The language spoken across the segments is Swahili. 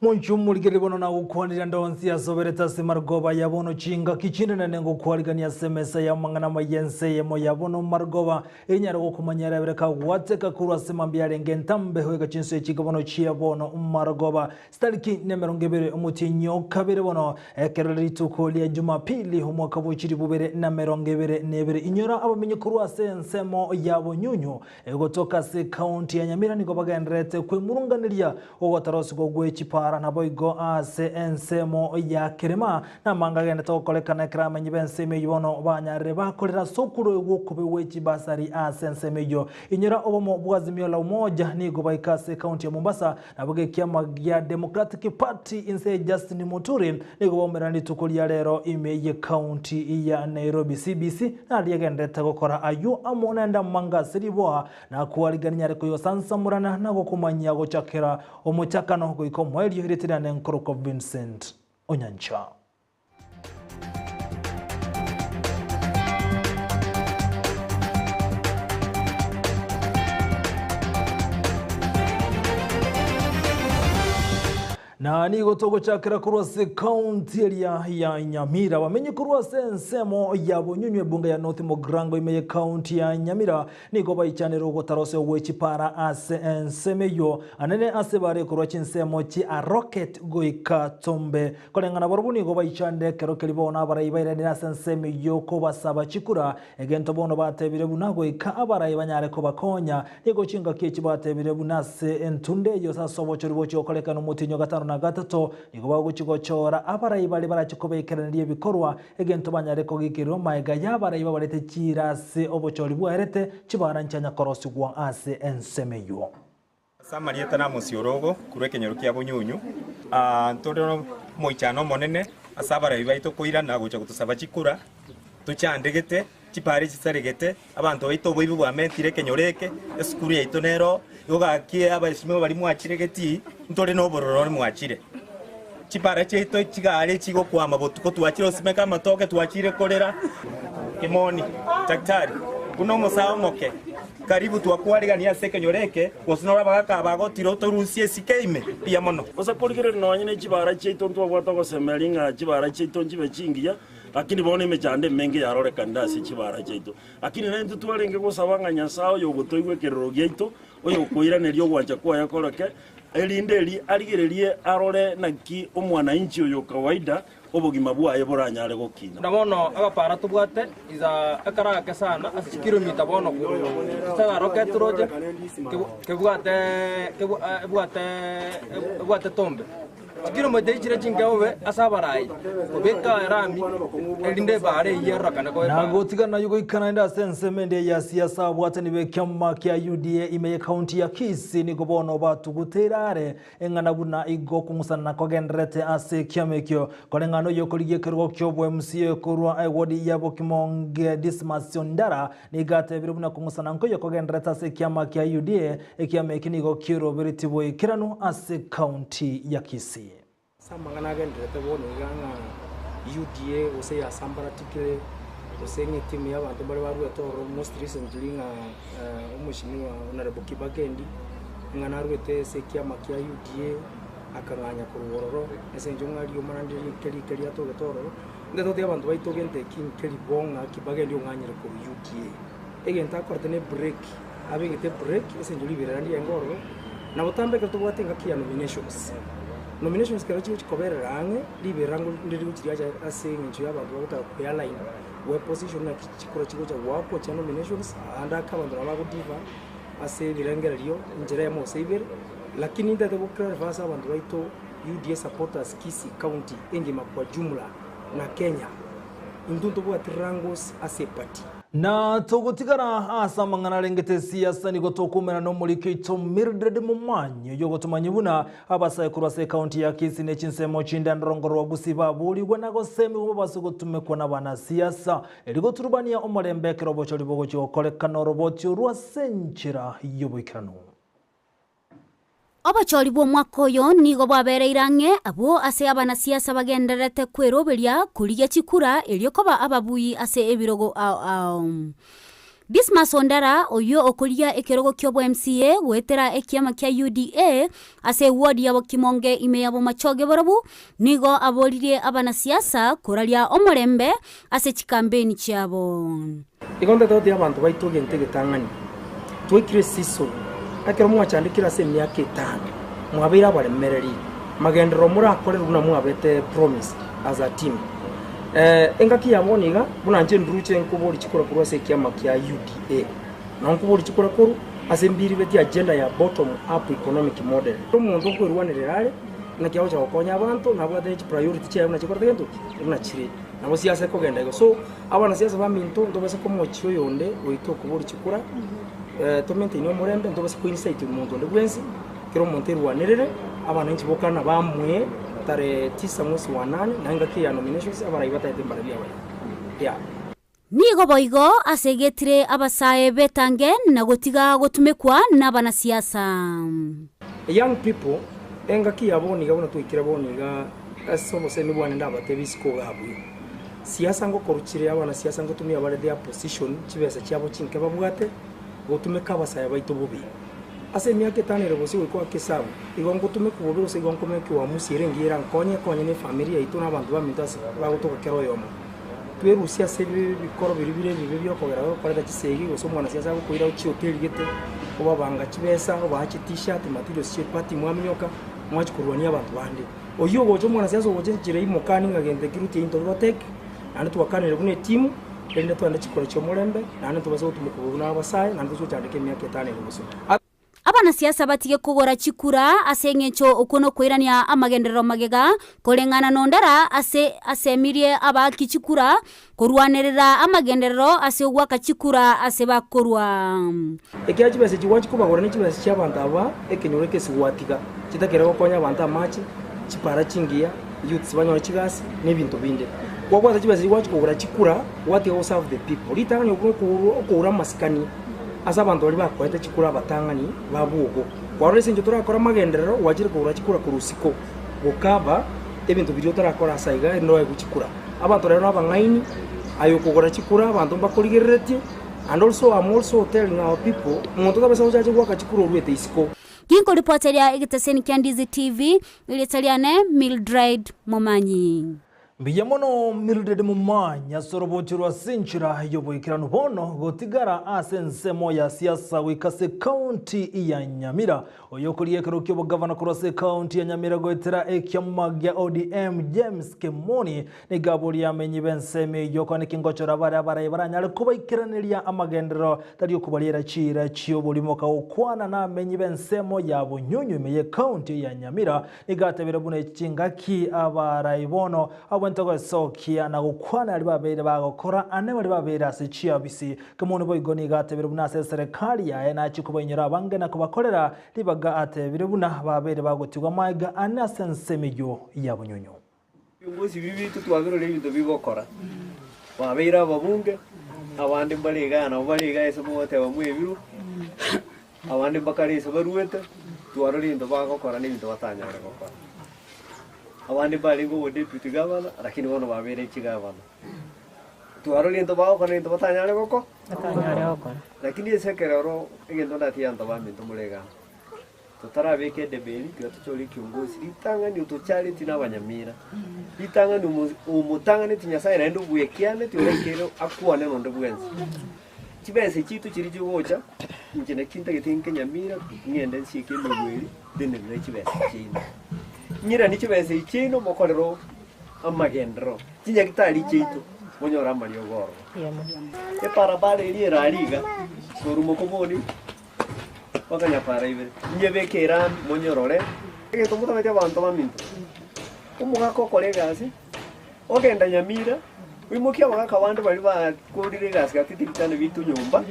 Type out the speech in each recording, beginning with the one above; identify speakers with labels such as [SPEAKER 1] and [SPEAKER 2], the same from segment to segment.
[SPEAKER 1] Munchumurigere bono na ukwanira ndonsi ya sobereta simargoba ya bono chinga kichinde na nengo kwarigania semesa ya mangana mayense yemo ya bono margoba inyara kumanyara bereka wateka kurwa semambiare ngentambe hoega chinse chiga bono chia bono margoba staliki nemerongebere umutinyo kabere bono ekereri tukolia Jumapili umwaka buchiri bubere na merongebere nebere inyora abamenye kurwa sensemo ya bonyunyu egotoka se county ya Nyamira niko bagendrete kwe murunganiria owatarose go gwechipara na boigo ase ensemo ya kirema na manga gende tokolekana kramenye benseme yibono banyare bakorera sokuro gukobe wechi basari ase enseme yo inyera obomo bwazimio la umoja nigo baikase county ya Mombasa na bwe kiama ya Democratic Party inse Justin Muturi nigo bomerani tukolia lero imeye county ya Nairobi CBC na liegende gukora ayu amonenda manga siribwa na kuwariganya reko yo sansamurana na gukumanya gochakera omuchakano goiko mweli hiretirane nkoroko Vincent Onyancha. Na nigo togo chakira kurwase county ya Nyamira wamenye kurwase nsemo ya bonyunywe bunga ya North Mogrango imeye county ya Nyamira nigo bayichanero gotarose wechipara ase ensemeyo anene ase bare kurwache nsemo chi a rocket goika tombe kolengana borobuni nigo bayichande kero kelibona barayibaire ni ase ensemeyo ko basaba chikura egento bono batebire bunago ika abarayi banyare ko bakonya nigo chinga kichi batebire bunase entunde yo sasobo choribo chokoleka no mutinyo gatano na gatatu nigo baguchigochora abarayi bali barachikobekeraniriye bikorwa egento banyareko gikiro maiga yabarayi babarete chirase obochori bwerete chibaranchanya korosi gwa ase ensemeyo
[SPEAKER 2] samarieta na musiorogo kurekenyero kya bonyunyu ntodero moichano monene asabarayi baito koirana gocha gutusaba chikura tuchandegete chipari chisaregete abantu baito boibu bwamentire kenyoreke esukuru yaito nero yogakie abaishimo bali mwachiregeti ntore no bororo mwachire chipara cheito chigare chigo kwa mabotuko tuachire osimeka matoke tuachire kolera kimoni daktari kuno musao moke karibu twakwariga sekenyoreke gosinora bagaka bagotiro torusie sikeime pia mono
[SPEAKER 3] osakorigere nonyine chibara cheito ntwagwata gosemeringa chibara cheito njibe chingiya lakini bone mechande menge yarore kandasi chibara cheito lakini nende twarenge gosabanga nyasao yo gotoigwe keroro gyeito oyo koira neryo gwanja kwa yakoroke elindeli aligererie arore naki omwana inchi oyo kawaida obogima bwaye boranyare gokina
[SPEAKER 4] ndabono agapara tubwate iza akaraka sana as kilomita bono ku sasa rocket roje kebwate tombe kilomita ichire chingawe asabarayi obeka rami elinde bare yeraka nako
[SPEAKER 1] na gotigana yugo ikanaenda sense mende ya siasa bwate nibe kyama kya UDA imeye county ya Kisii ni gobono batu guterare engana buna igo kumusana kogendrete ase kyamekyo kolengano yokoliye kergo kyobwe MCA kurwa wodi yabo kimonge dismasiondara ni gate birubuna kumusana nko yokogendrete ase kyama kya UDA ekyameki nigo kiro biritibo ikiranu ase county ya Kisii
[SPEAKER 5] samangana gendrete bono ganga UDA ose ya sambara tikire ose ngetimu y'abantu bari barwetoro most recently nga umushimi wa honorable Kibakendi ngana rwete se kyama kya UDA akanganya kurubororo ese njumwari yomarandi keri atogetoro ndeto de abantu baitogente keri bonga Kibakendi onganyire ku UDA egenta kortene break abengete break ese njuli birandi engoro na botambe ko tubwatenga kya nominations kero chicho chikobera range liberango ndiri kuchiriacha asenga ncho yabantu bakota ku airline we position na chikora chiko cha wapo cha nominations anda akabantu abakudiva ase birangera ryo njera ya Mosaiber lakini ndate bukra vasa abantu baito UDA supporters Kisii County engima kwa jumla na Kenya indunto bwa trangos ase party
[SPEAKER 1] na togotigara asa mangana lengete siasa ni gotokumena no mulikito Mildred Mumanyi yo gotumanyibuna abasaye kurwase county ya Kisii ne chinsemo chinda ndorongoro wagusiba buli gwe nago semi bo basugotume kona bana siasa eligo turubania omolembe kerobocho libogo cyo kolekano roboti rwa senchira yobikano
[SPEAKER 6] Abachori bo mwakoyo nigo babereirange abo ase abana siasa bagenderete kweroberia kuriya chikura eliokoba ababui ase ebirogo Dismas Ondara oyo okuria ekerogo kyobo MCA wetera ekiama kya UDA ase ward yabo Kimonge ime yabo Machoge borobu nigo abolirie abanasiasa kuralia omorembe ase chikambeni kyabo.
[SPEAKER 5] Igonda toti abantu baitu gente getangani. Twikire season. Akero mwachandikira se myaka 5. Mwabira baremereri. Magendero murakorera una mwabete promise as a team. Engaki yaboniga bunanje nduruche nkubori chikora kurwa se kiama kya UDA. Na nkubori chikora kuru asembiri beti agenda ya bottom up economic model. Omuntu ko rwanererare na kyawo cha konya abantu nabwo the priority cya na chikora gento una chire. Nabo siasa ko genda so abana siasa baminto ndobese ko mochyo yonde oito kubori chikora tomente ni omurembe ndobese ko insight umuntu ndegwensi kero monteru wanerere abana nchi bokana bamwe tare 9 mwezi wa 8 na ngaki ya nominations abara ibata yetembara byawe ya
[SPEAKER 6] nigo boigo asegetire abasae betange na gotiga gotumekwa n'abana siasa.
[SPEAKER 5] Young people engaki yaboni gabona twikira boniga asobo se ni bwana ndabate bisiko gabu siasa ngo korukire abana siasa ngo tumya bare their position kibesa cyabo kinke babwate gotumeka abasae baito bubi ase myaka 5 rebo si kwa kisabu igongo tumeka bubi ose igongo meke wa musire ngira konye ne familia itu n'abantu bamitase bagotoka kero yomo tweru siasa bikoro biribire bibyo kogera ko kisegi goso mwana siasa gukwira uchi hotel gete kuba banga kibesa bahachi t-shirt material shit party mwamyoka mwachi kurwania abantu bandi oyo gojo mwana siasa goje kirei mukani ngagende kiruti into batek ande tuwakanire kune team ende twanda chikora cyo murembe nane tubazo tumukubuna abasaye nande cyo cyandike myaka 5 n'ubuso
[SPEAKER 6] abana siasa batige kugora chikura asengecho okuno kwirania amagenderero magega kolengana nondara asemirie abaki chikura korwanerera amagenderero ase gwaka chikura ase bakorwa
[SPEAKER 5] ekiachi base chiwachi kubagora ni chibase cy'abantu aba ekenyoreke siwatiga kitakera konya abantu amachi chipara chingia youths banywa chigasi n'ibintu binde kwagwaza chibase chiwachi kugora chikura what you serve the people litani okura masikani asa abantu bali bakwete chikura batangani babugo kwarese nje turakora magenderero wajire kugura chikura kurusiko bukaba ebintu biri turakora saiga ndoye kuchikura abantu rero abangaini ayo kugura chikura abantu bakoligerete and also I'm also telling our people muntu tabasa ujaje gwaka chikura urwete isiko
[SPEAKER 6] Ginko reporter ya Igitaseni kya Ndizi TV ilitaliane Mildred Momanyi.
[SPEAKER 1] Biyamono Mildred Mumanya sorobotirwa sinchira yoboikirano bono gotigara asensemo ya siasa wikase county ya Nyamira oyokuriye kerokyo bogavana kurase county ya Nyamira goitera ekyamagya ODM James Kemoni ni gaburi yamenyi benseme yokone kingochora baranyale kubaikiraniria amagendero tari okubalira chira cyobulimo ka okwana na menyi bensemo ya Bunyunyu meye county ya Nyamira igatebere bune kingaki abarayibono Wentoko sokia na gukwana ali babere bagokora ane bali babere asichia bisi kamuntu boigoni gatebere buna serikali ya na chikubayinyira bange na kubakorera libaga atebere buna babere bagotigwa maiga ane sensemeyo ya Bunyunyu
[SPEAKER 7] Yungozi bibi tutwagero ibintu bigokora babere ababunge abandi baligana baligaya semote bamwebiru abandi bakarisa baruwete tuwarolindo bagokora n'ibintu batanyara gukora abandi bali ngo deputy governor lakini wono babere chigavana tuarolindo bao kana into batanyale goko lakini esekerero egendo ndati ando baminto mulega tutarabeke debeli tucholi kiongozi litanga ni utochali tina Banyamira litanga ni umutanga ni tinyasa ina ndo buyekiane turekero akuane no ndebwenzi kibese chitu chiri chigocha njene kinta gitinke Nyamira ngende nshike mugweri dene kibese chino Nyira ni kibese ichino mokorero amagendro kinya kitali chitu monyora mali ogoro e para bale iri raliga sorumo komoni wakanya para ibe nyebekera monyorore ke tomuta mete abantu baminto umuga ko kolega si ogenda Nyamira wimukia waka abantu bali ba kodire gas gatiti bitane bitu nyumba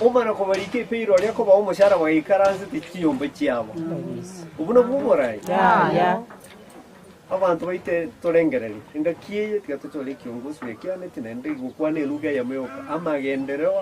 [SPEAKER 7] Omana ko barike peiro lya ko ba umushara wa ikaranze tikiyombe cyabo ubuno bumurai ya abantu baite torengereri ingakiye tigatochole kiongozi wekiane tinende gukwane lugha ya meoka amagendero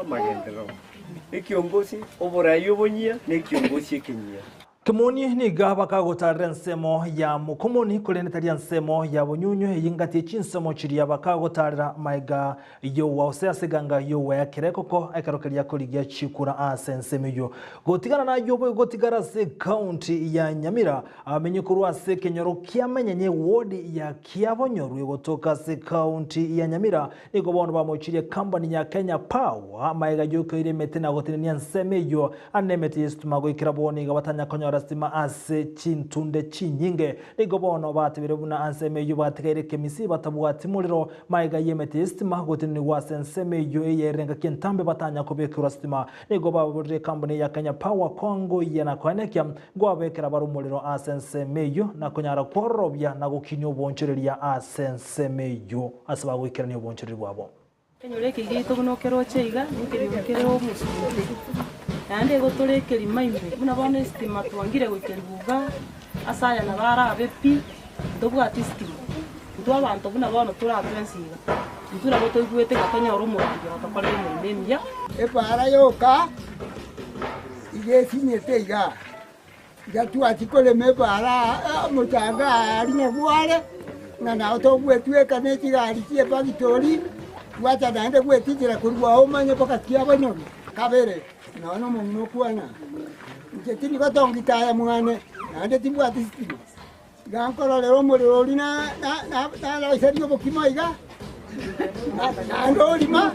[SPEAKER 7] ekiongozi oborayo bonyia ne kiongozi kinyia
[SPEAKER 1] Kimoni ni gaba kagotarira nsemo ya mukomoni kulenetaria nsemo ya bunyunyu yingati chinsemo chiria bakagotarira maiga yo wause asiganga yo wa kirekoko akarokeria kurigia chikura asensemeyo gotigana na yo gotigara se county ya Nyamira amenyekuru ase kenyoro kiamenyenye ward ya Kiabonyoru gotoka se county ya Nyamira niko bono bamochirie company ya Kenya Power maiga yo koire metena gotinania nsemeyo anemeti istumago ikiraboni gabatanya konyo rastima ase chintunde chinyinge nigobono batebere buna ansemeyo bategere kemisi batabwati muriro maiga yemete istima gotini wasensemeyo yerenga kentambe batanya kubekura stima nigobaburire company ya Kenya Power Kongo yana kwanekya gwabekera barumuriro asensemeyo na konyara korobya na gukinyo bonchereria asensemeyo asaba gwikirania bonchereri bwabo
[SPEAKER 8] Kenyoleke gito gunokero cheiga nikirikere omusundi ande gotorekeri maimbe muna bone estima twangire gwikeribuga asaya na bara abepi ndobwa tistima ndo abantu buna bono turatwensiga ntura gotoigwete gatanya oromoti bakakora nemya
[SPEAKER 9] para yoka ige sinyete iga gatu atikole me para mutanga ari nebware na na otobwetwe kaneti gari tie bagitori wata dande gwetitira kurwa omanye paka Kiabonyoru kabere no muno kuana njetini batongitaya mwane nande tibwati stima gankoro lero muriro lina na iserio bokimoiga ando lima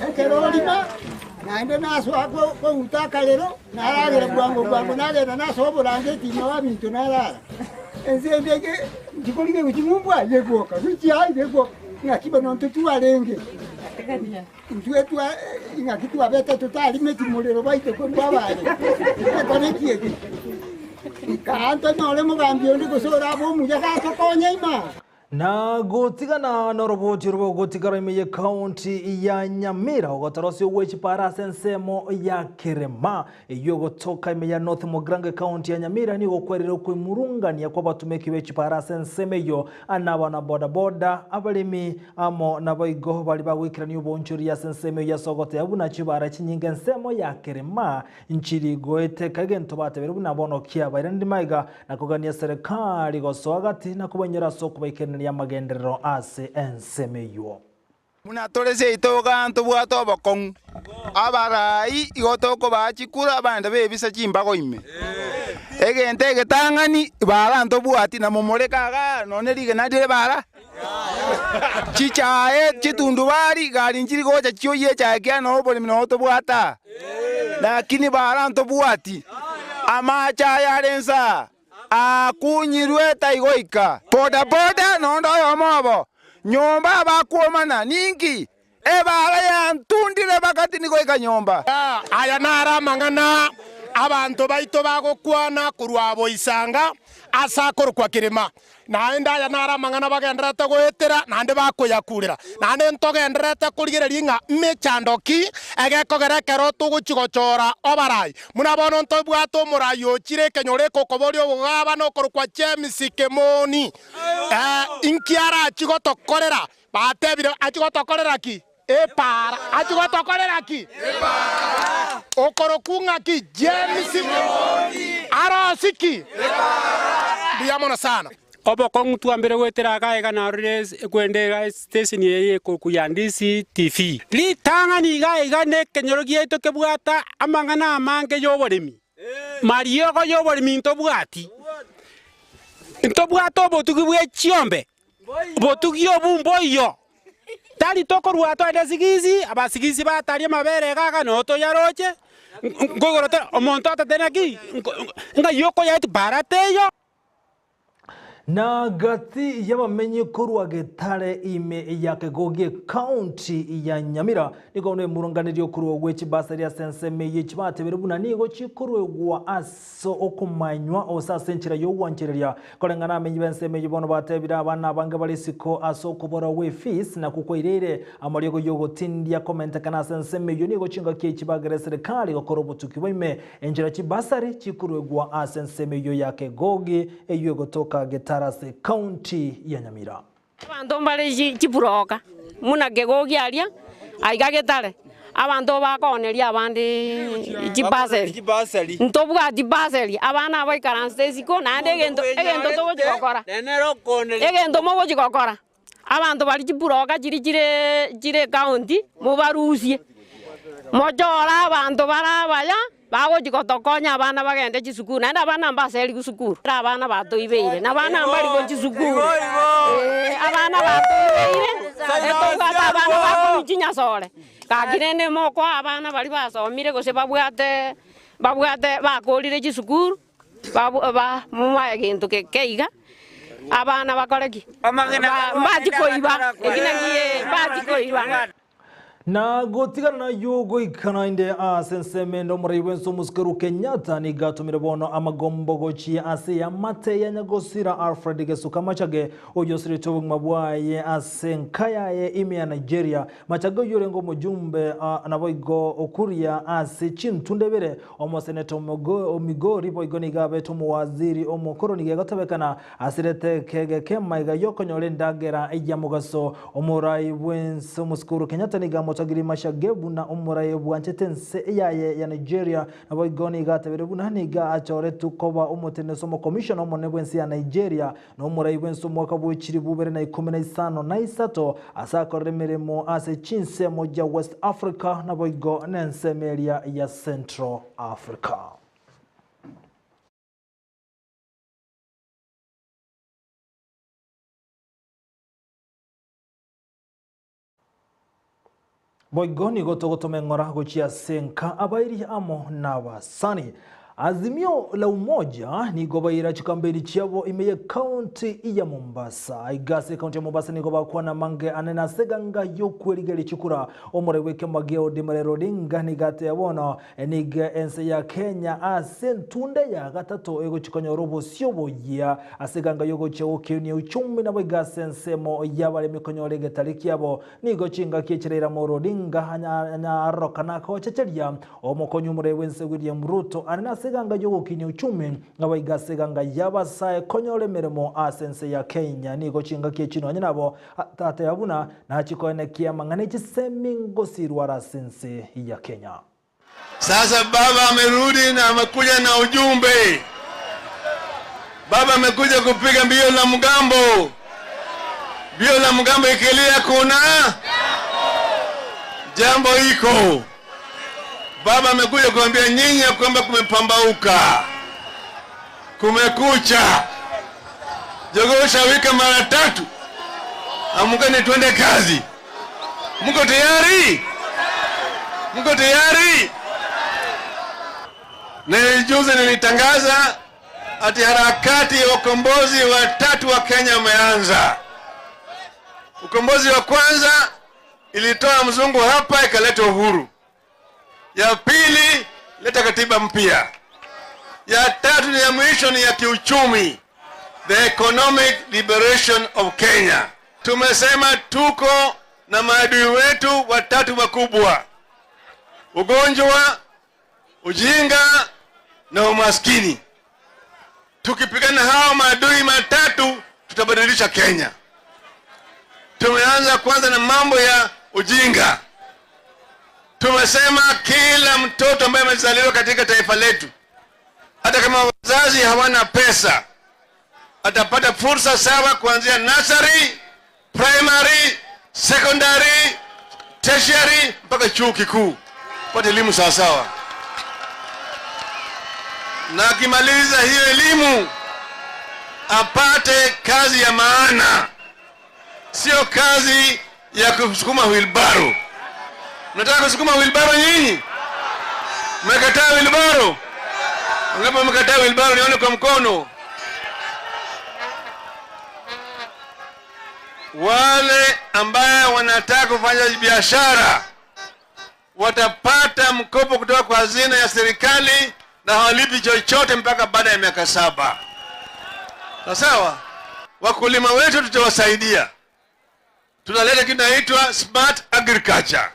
[SPEAKER 9] ekero lima nande naso ko utaka lero naragera bwango nagera naso borange tino abintu narara enzendege ndikolige kuchimumbwa yegoka kuchi hai yego ngakiba nonto tuarenge Ntuetu ingakitu abeta totali meti mulero baite ko babale konekie kanto nole mugambyo ndiko sora bo muja ka konya ima
[SPEAKER 1] na gotigana na roboti robo gotigara imeye county ya Nyamira gotarosi wechi para sensemo ya Kerema iyo gotoka imeye North Mogrange county ya Nyamira ni gokwerero kwe murungania kwa batumeki wechi para sensemeyo anaba na boda abalimi amo nabaigo bali bagwikirani ubonchuri ya sensemeyo ya sogote abuna chibara chinyinge nsemo ya Kerema nchiri goete kagento batebere buna bono kia bayirandi maiga na kugania serikali goswagati na kubanyera soko baikene ya magenderero ase ensemeyo
[SPEAKER 10] muna torese itoga ntobwato bokong abarai igotoko bachikura bande bebisa chimbago ime egente getangani bara ntobwati na momorekaga none lige nadire bara chichae chitundu bari gari njiri gocha chioye chakya no boli mino tobwata lakini bara ntobwati amacha yarensa akunyirwe taigoika boda nondo yomobo nyomba bakuomana ningi ebara ya ntundire bakati nigoika nyomba
[SPEAKER 11] aya nara mangana abantu baito bagokwana kurwabo isanga asakoro kwa kirima naenda aya nara mangana bagenderete goetera nande bakoyakurira nande ntogenderete kurigereria inga mechandoki egekogerekero tuguchigochora obarai muna bono ntobwato murayo chire kenyore kokoborio bugaba no korukwa chemisi kemoni inkiara chigotokorera batebire achigotokorera ki epara achigotokorera ki epara okorokunga ki jemisi kemoni arosiki epara biamona sana
[SPEAKER 12] Obokong tuambere wetera gaega na res kwende station ye ku Ndizi TV. Li tanga ni gaega ne kenyorogie to kebwata amangana amange yoboremi. Mario go yoboremi ntobwati. Ntobwato botugibwe chiombe. Botugio bumboyo. Tali toko ruato adesigizi abasigizi batari mabere gaga no to yaroche. Ngogorota omontata tenaki. Nga yoko ya barateyo.
[SPEAKER 1] Na gati yabamenye kurwa getare ime ya kegogie county ya Nyamira niko ne murunganirio kurwa gwechi basari ya sensemeye chibatebere buna nigo chikurwe gwa aso okumanywa osasenchira yo wanchereria kolengana amenyi bensemeye bono batebira abana bange balisiko aso kubora we fees na kukoirere amariyo yogo tindia comment kana sensemeyo nigo chinga kibagere serikali gokorobutuki boime enjira chibasari chikurwe gwa asensemeyo ya kegogie eyo gotoka getare Tarase county ya Nyamira.
[SPEAKER 13] Abantu mbale chiburoka muna gegogi aria aiga getare abantu bakoneria abandi jibaseli ntobwa jibaseli abana baikaranse siko nande egento togo jikokora egento mogo jikokora abantu bari jiburoga jire county mubarusie mojora abantu barabaya bago jikotokonya abana bagende jisukuru nanda abana mbaseli kusukuru abana batoibeire na abana mbari go jisukuru abana batoibeire etogata abana bakumichinya sore kagirene moko abana bari basomire gose babwate bakorire jisukuru mumwa egento keiga abana bakoreki mbajikoiba eginangie mbajikoiba
[SPEAKER 1] na gotigana na yugo ikanainde asensemendo muraiwenso muskeru Kenyatta ni gatumire bono amagombo gochi ase ya mate ya nyagosira Alfred Gesuka machage oyosiri tobu mabwaye asenkaya ye ime ya Nigeria machago yorengo mujumbe anaboigo okuria ase chintundebere omoseneto omigori boigoni gabe tomu waziri omokoroni gatabekana asirete kege kemaiga yokonyole ndagera ejya mugaso omuraiwenso muskeru Kenyatta ni gamo tagiri mashagebu na umurayebu anchetense yaye ya Nigeria na boigoni gateberebu na haniga achore tukoba umutenesomo commission omonebwensi ya Nigeria na umurayebu mwaka bw'ikiri bubere na 15 na Isato asakore mirimo ase chinse moja West Africa na boigo nensemelia ya Central Africa. Boigoni gotogotomengora gochia senka abairi amo nabasani Azimio la umoja ni gobaira chikambeni chiabo imeye county ya Mombasa. Igase county ya Mombasa ni goba kwa na mange anena seganga yokweli chukura omoreweke mageo demarero dinga ni gate ya wana eniga ense ya Kenya asentunde ya gatato ego chikonyo robo siobo ya aseganga yogo cheo kiuni uchumi na wigase ensemo ya wale mikonyo lege taliki yabo ni gochinga kiechirera moro dinga hanya rokana kwa checheria omokonyo morewense William Ruto anena seganga yogo kini uchumi ngawa igaseganga yabasae konyole meremo asense ya Kenya ni gochinga kiechino nabo tate yabuna na chikoene kia mangane chisemingo sirwara sense ya Kenya.
[SPEAKER 14] Sasa baba amerudi na amekuja na ujumbe. Baba amekuja kupiga mbio la mgambo. Mbio la mgambo ikilia kuna jambo iko. Baba amekuja kuambia nyinyi kwamba kumepambauka. Kumekucha. Jogosha wika mara 3. Amukeni twende kazi. Mko tayari? Mko tayari? Juzi nilitangaza ati harakati ya ukombozi wa 3 wa Kenya umeanza. Ukombozi wa kwanza ilitoa mzungu hapa ikaleta uhuru. Ya pili leta katiba mpya. Ya tatu ni ya mwisho ni ya kiuchumi. The economic liberation of Kenya. Tumesema tuko na maadui wetu 3 wakubwa. Ugonjwa, ujinga na umaskini. Tukipigana hao maadui 3 tutabadilisha Kenya. Tumeanza kwanza na mambo ya ujinga. Tumesema kila mtoto ambaye amezaliwa katika taifa letu, hata kama wazazi hawana pesa, atapata fursa sawa kuanzia nursery, primary, secondary, tertiary mpaka chuo kikuu. Pata elimu sawa sawa. Na akimaliza hiyo elimu apate kazi ya maana. Sio kazi ya kusukuma wheelbarrow. Mnataka kusukuma wheelbarrow nyinyi? Mmekataa wheelbarrow? Ungepo mmekataa wheelbarrow nione kwa mkono. Wale ambao wanataka kufanya biashara watapata mkopo kutoka kwa hazina ya serikali na hawalipi chochote mpaka baada ya miaka 7. Sawa? Wakulima wetu tutawasaidia. Tunaleta kitu kinaitwa smart agriculture,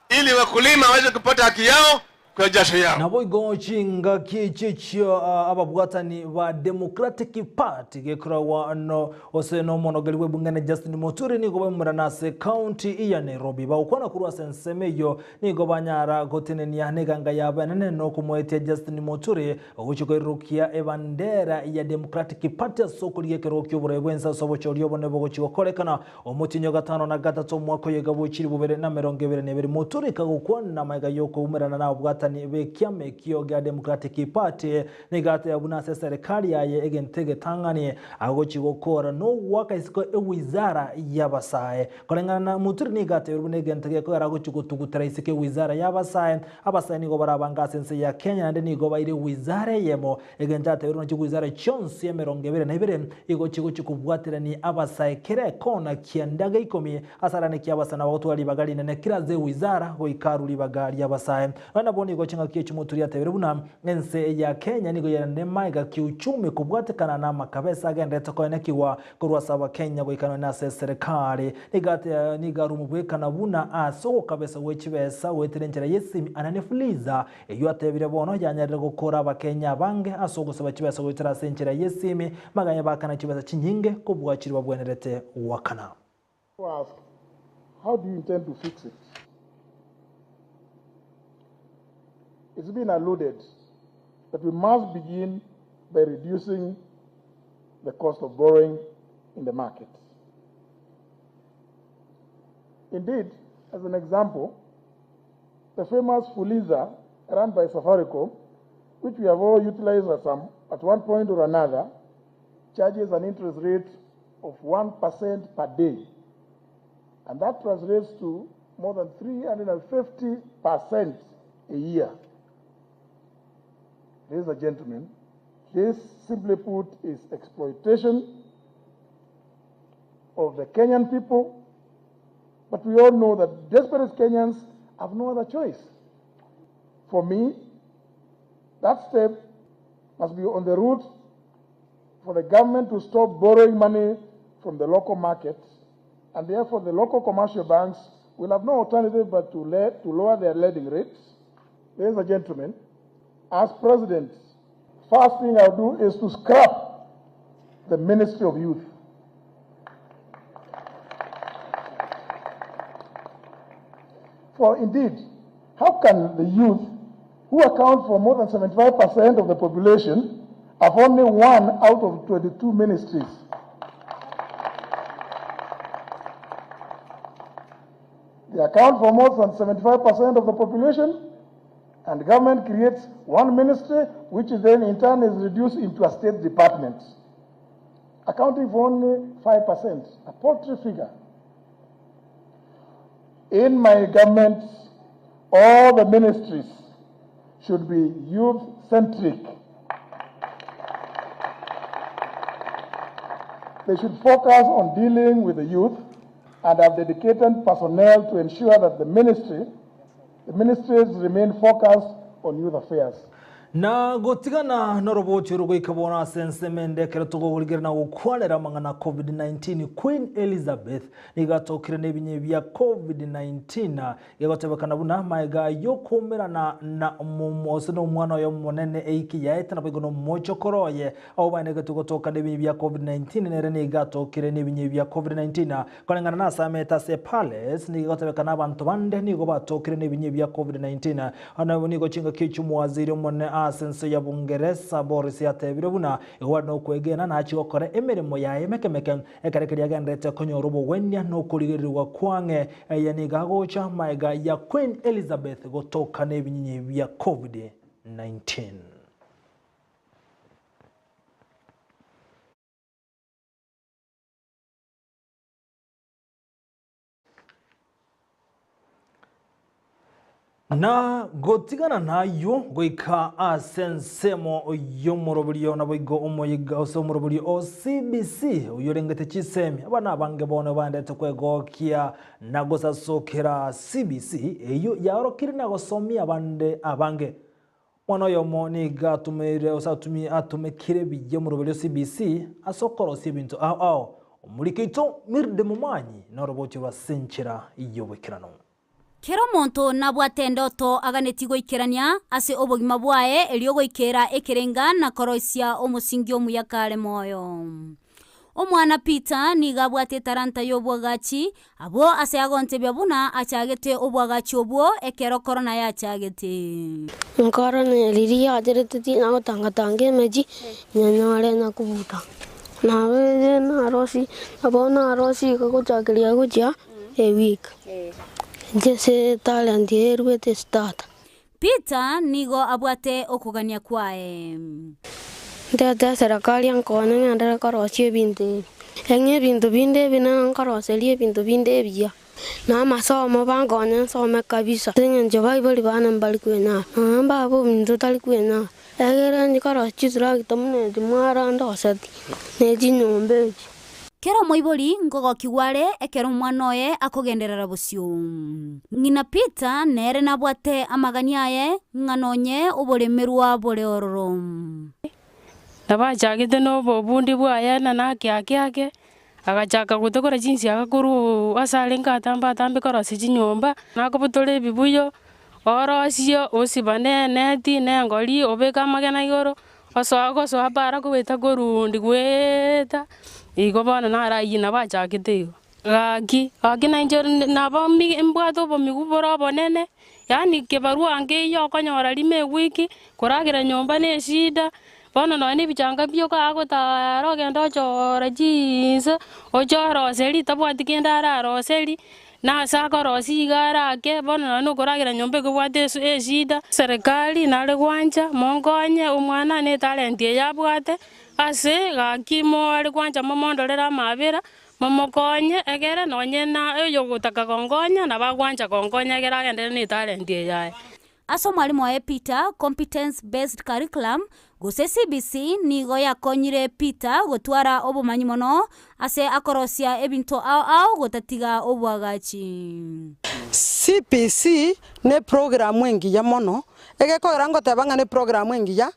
[SPEAKER 14] ili wakulima waweze kupata haki yao kwa jasho yao.
[SPEAKER 1] Nabo igochinga kichicho ababwatani ba Democratic Party gekurawa no oseno monogaliwe bungane Justin Muturi nigo bamuranase county ya Nairobi ba ukona kurwa sensemeyo nigo banyara gotene ya neganga yabanene no kumwetia Justin Muturi uguchikorukia ebandera ya Democratic Party sokoliye kerokyo burebwenza sobochoriyo bonebo gochikokolekana omutinyo gatano na gatatu mwako yegabuchiri bubere na 22 Muturi kagukwana maiga yoko umerana na abwatani bekiame kiyoga Democratic Party nigate yabunase serikali yaye egentege tangani agochigokora no waka isiko wizara yabasaye kolengana na Muturi nigate yurubune egentege ko aragochigotugutara isike wizara yabasaye abasaye nigo barabanga sense ya Kenya ande nigo baire wizara yemo egentate yuruna wizara chonsi ya 22 igochigokubwatira ni abasaye kere kona kiandaga ikomi asarane kiabasana wotwali bagali nene kiraze wizara go ikaruli bagali yabasaye wana boni gochinga kicho Muturi yateberuna ense ya Kenya nigo yanemaiga kiuchumi kubwatekana na makabesa agendete konekiwa kurwasaba Kenya goikana na serikali nigate nigarumubwekana buna aso kabesa wechibesa weterenjera yesimi ananefuliza eyo atebire bono yanyarira gukora abakenya bange aso gusaba kibesa wetera senjera yesimi maganya bakana kibesa kinyinge kubwakirwa bwenerete wakana.
[SPEAKER 15] How do you intend to fix it? It's been alluded that we must begin by reducing the cost of borrowing in the market. Indeed, as an example, the famous Fuliza run by Safaricom, which we have all utilized at one point or another, charges an interest rate of 1% per day. And that translates to more than 350% a year. Ladies and gentlemen, this, simply put, is exploitation of the Kenyan people, but we all know that desperate Kenyans have no other choice. For me, that step must be on the route for the government to stop borrowing money from the local market, and therefore the local commercial banks will have no alternative but to lower their lending rates. Ladies and gentlemen, as president, first thing I'll do is to scrap the Ministry of Youth. For indeed, how can the youth, who account for more than 75% of the population, have only one out of 22 ministries? They account for more than 75% of the population, and the government creates one ministry, which is then in turn is reduced into a state department, accounting for only 5%, a paltry figure. In my government, all the ministries should be youth-centric. They should focus on dealing with the youth and have dedicated personnel to ensure that the ministries remain focused on youth affairs.
[SPEAKER 1] Na gotigana norobochi rugo ikabona sensemende keretogo gurigirana ukwalera mangana COVID-19 Queen Elizabeth nigatokire nebinye bya COVID-19 yagotebekana buna maiga yokomerana na mumose no mwana yo monene eiki yaeta nabigono mochokoroye aho bane gatugotoka nebinye bya COVID-19 nere nigatokire nebinye bya COVID-19 kolengana na sameta se palace nigotebekana abantu bande nigo batokire nebinye bya COVID-19 ana nigo chinga kichumu waziri monene sense ya Bungereza Boris yatebire buna iwano kwegena na chikokore emirimo yaye mekemeke ekarekeri yagendete konyorobo wenya no kurigirirwa kwange yaniga gocha maiga ya Queen Elizabeth gotoka nebinyi bya COVID-19. Na gotigana nayo goika asensemo yomurobulyo nabigo omoyiga osomurobulyo CBC uyorengete chisemi abana bange bone bandete kwegokia nagosa sokera CBC eyo yarokiri nagosomia abande abange mwana yomo niga tumere osatumi atumekire bijye murobulyo CBC asokoro sibintu ao umurikito mirde mumanyi norobocho basenchera iyo wekirano.
[SPEAKER 6] Kero monto nabwate ndoto aganeti goikerania ase obogima bwae elio goikera ekerenga na koroisia omusingi omuyakare moyo. Omwana Peter niga bwate taranta y'obwagachi abo ase agonte byabuna achagete obwagachi obwo ekero corona yachagete.
[SPEAKER 16] Corona riri yajerete na gutanga meji nyanyare na kubuta. Nawe na rosi abona rosi ko chakiria gucha a week. Jese talent yerwete start.
[SPEAKER 6] Peter nigo abwate okugania kwae.
[SPEAKER 16] Ndete serikali ankone ngandara korosie binte. Enye bintu binde bina nkoroselie bintu binde bia. Na masomo bangone some kabisa. Tenye Bible bana mbali kwena. Amba bo bintu tali kwena. Egera nikorosie tragitamune dimara ndoseti. Neji nyombe.
[SPEAKER 6] Kero moibori ngogo kiware ekero mwana oye akogenderera busyo. Ngina Peter nere nabwate amagania ye nganonye oboremerwa bore ororo.
[SPEAKER 17] Nabachagite no bobundi bwaya na nakyake agachaka gutokora jinsi agakuru asalenga tambe korosi chinyomba nakobutole bibuyo orosio osibane neti nengoli obeka magana igoro oso abara kubeta gorundi gweta igo bana narayina bachagite gaki na injor nabo mbwato bo migubora bonene yani kebarua ange yo konyora lime wiki kuragira nyomba ne shida bono no ni bichanga byo ka agota rogendo chora jinsa ochoro seli tabwati kenda raro seli na sako rosi gara ke bono no kuragira nyombe ko bwate shida serikali nale gwanja mongonye umwana ne talent ya bwate ase gakimo ali gwanja momondolera mabera momokonye egere nonye na yo gutaka kongonya na bagwanja kongonya egera agende ne talent ya
[SPEAKER 6] aso mwalimu wa Peter competence based curriculum gose CBC nigo yakonyire Peter gotwara obumanyi mono ase akorosia ebinto au gotatiga obwagachi.
[SPEAKER 18] CPC ne programu engiya mono egekora ngotebanga ne programu engiya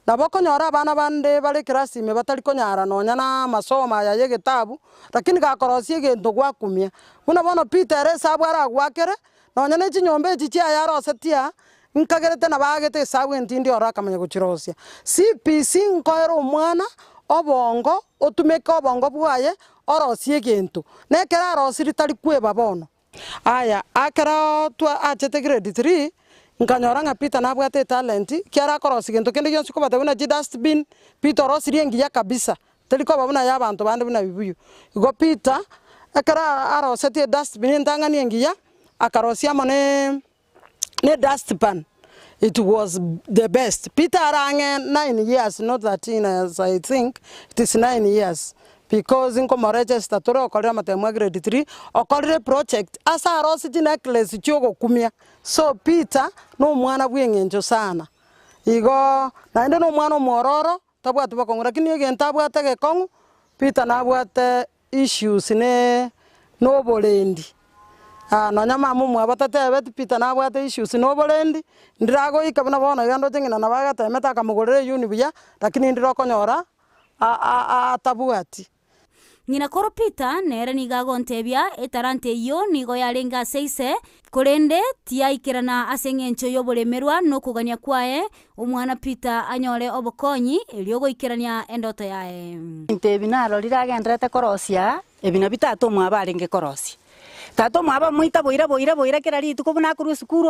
[SPEAKER 18] naboko nyora abana bande bale klasi me batali konyara nonya na masoma ya yegetabu lakini gakorosie gento gwakumia una bono Peter esabwara gwakere nonya ne chinyombe chichia yarosetia nkagerete na bagete sabu entindi ora kamanya guchirosia CPC nkoero umwana obongo otumeka obongo bwaye orosie gento nekera arosiri tali kweba bono aya akara twa achete grade 3 nkanyora nga Peter nabwate talent kiara korosi gento kende yonsi ko batabuna ji dustbin Peter orosiri ngiya kabisa teliko babuna yabantu bande buna bibuyu go Peter akara arosete dustbin ntangani ngiya akarosia mone ne dustpan. It was the best. Peter Arange 9 years, not 13 as I think. It is 9 years. Because in Comoreche Statore okolera matemwa grade 3 okolere project asa arositi necklace chiogo kumia. So Peter no mwana bwengenjo sana. Igo naende no mwana mororo tabwatu bakongo lakini egenta abwate gekongu Peter nabwate issues ne no bolendi. No nyama mumu abatate beti Peter nabwate issues no bolendi ndirago ikabona bona yando tengina nabaga temeta kamugorere unibuya lakini ndiroko nyora tabwati
[SPEAKER 6] Ngina koro Peter nere nigago ntebia etarante yo nigo yalenga seise korende tia ikirana asengencho yobolemerwa no kugania kwae umwana Peter anyore obokonyi eliogo ikirania endoto yae
[SPEAKER 19] ntebinaro liragendrete korosia ebina bitatu mwabarenge korosia tato mwaba muita boira kera ritu ko buna kuru skuru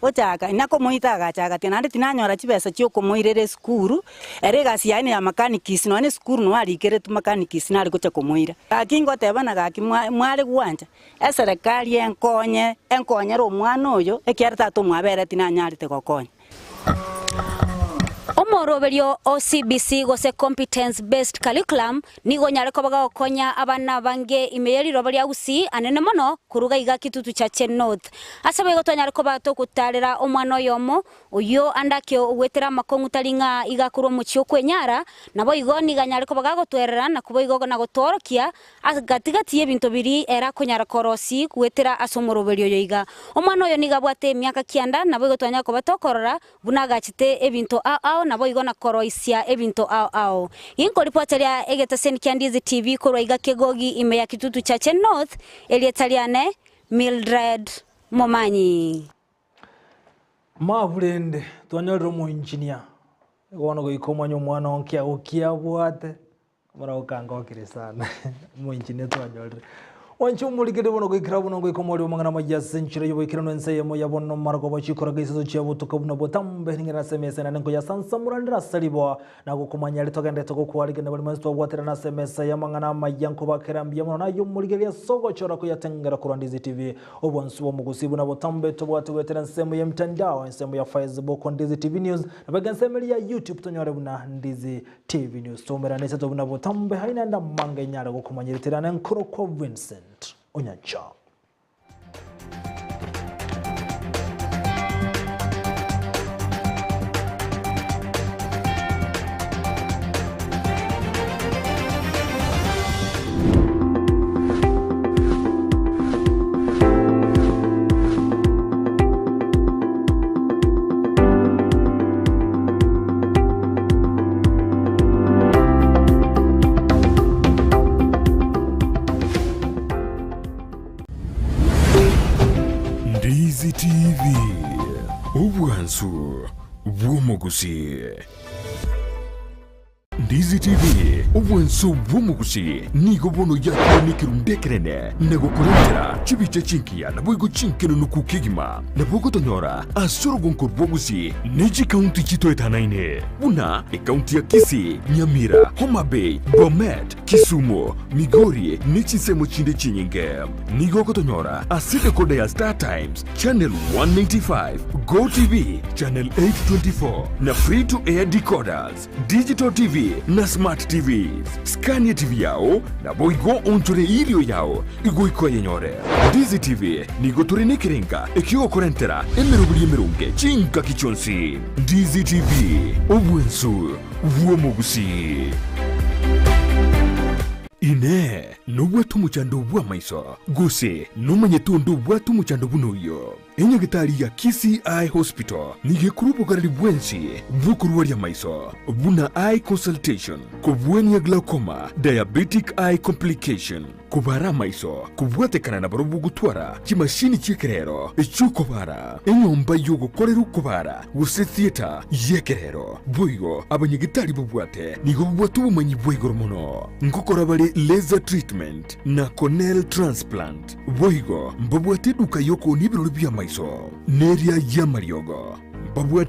[SPEAKER 19] ochaka inako muita agachaka tinande tinanyora chibesa chyo komoirere skuru erega siane ya mechanics no ane skuru no ari kere tu mechanics nari gocha komoira akingo tebana gaki mwale gwanja eserikali enkonye ro mwana oyo ekiara tato mwabere tinanyarite gokonya
[SPEAKER 6] Omoroberio OCBC gose competence based curriculum nigo nyareko bagakonya abana bange imeyeri robali agusi anene mono kuruga iga kitutu cha North asaba igo tonyareko bato kutarera omwana yomo uyo andakyo ugwetera makongu talinga iga kuro muchyo kwenyara nabo igo niganyareko bagagotwerera na kubo igo na gotorokia agatigati ebinto biri era konyara korosi gwetera asomoroberio yoiga omwana oyo nigabwate miaka kianda nabo igo tonyako batokorora bunagachite ebinto nabo igona koroisia ebinto ao inko ripoteria egetaseni kia Ndizi TV korwa iga kegogi ime ya kitutu cha North elietaliane Mildred momanyi
[SPEAKER 1] mavulende twanyorera mu engineer wona goikomanya mwana onkia ukiabwate mara ukanga okire sana mu engineer twanyorera wanchu muligede bono goikira bono goikomori omangana majya century yoboikira no enseyemo yabono margo bachikora gaisezo chiabo tukabuna botambe ngira semesa nanko ya sansamurandira salibo nago kumanya litogende to kuwaligene bali masto bwatira na semesa yamangana mayanko bakerambia mono nayo muligede sogo chora ko yatengera ku Ndizi TV obonsu bomugusibu na botambe to bwate wetera nsemo ya mtandao nsemo ya Facebook Ndizi TV News na bagansemeli ya YouTube tonyore buna Ndizi TV News tomera nese to buna botambe haina nda mange nyara go kumanya litera nkoro ko Vincent Onyancha.
[SPEAKER 20] Ndizi TV, ubwansu bw'omugusi. Ndizi TV, ubwansu bw'omugusi nigo bono yakunikira ndekerene nego kurentera chibiche chinkia na bwigo chinkeno nukukigima na bwigo tonyora asoro gonko bwogusi neji county chito etanaine una e county ya Kisii, Nyamira, Homa Bay, Bomet, Kisumu, Migori nechi semo chinde chinyinge nigo kotonyora asite kode ya Star Times channel 195 Go TV channel 824 na free to air decoders digital TV na smart TVs Scania TV yao na boigo onchore ilio yao igoiko yenyore Ndizi TV nigo turine kirenga ekio korentera emerubuli emerunge chinka kichonsi Ndizi TV obwensu vuomogusi ine nubwatu muchando bwa maiso guse numanyetundu bwatu muchando bunoyo enyagitari ya Kisii Eye Hospital nige kurupo karali bwensi bukuru ya maiso buna eye consultation kubweni ya glaucoma diabetic eye complication kubara maiso kubwate kanana barubu gutwara kimashini chikerero echukobara enyomba yogo koreru kubara wuse theater yekerero boyo abanyagitari bubwate nigo bubwatu bumanyi bwegoro mono ngokora bali laser treatment na corneal transplant boigo mbabwate duka yoko nibiro bya maiso neria ya mariogo babwate